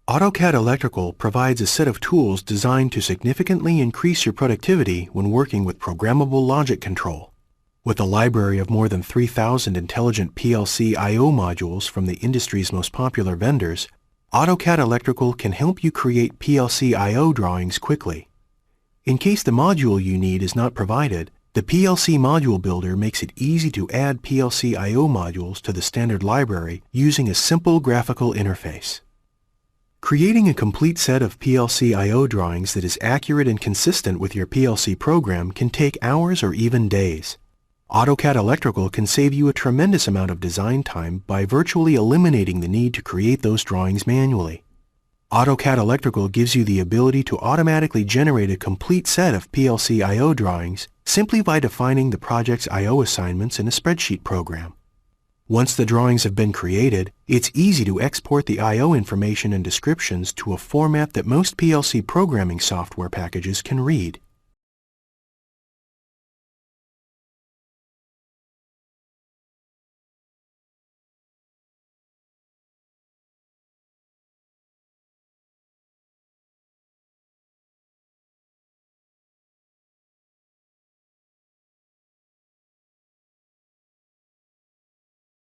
AutoCAD Electrical provides a set of tools designed to significantly increase your productivity when working with programmable logic control. With a library of more than 3,000 intelligent PLC I/O modules from the industry's most popular vendors, AutoCAD Electrical can help you create PLC I/O drawings quickly. In case the module you need is not provided, the PLC Module Builder makes it easy to add PLC I/O modules to the standard library using a simple graphical interface. Creating a complete set of PLC I/O drawings that is accurate and consistent with your PLC program can take hours or even days. AutoCAD Electrical can save you a tremendous amount of design time by virtually eliminating the need to create those drawings manually. AutoCAD Electrical gives you the ability to automatically generate a complete set of PLC I/O drawings simply by defining the project's I/O assignments in a spreadsheet program. Once the drawings have been created, it's easy to export the I/O information and descriptions to a format that most PLC programming software packages can read.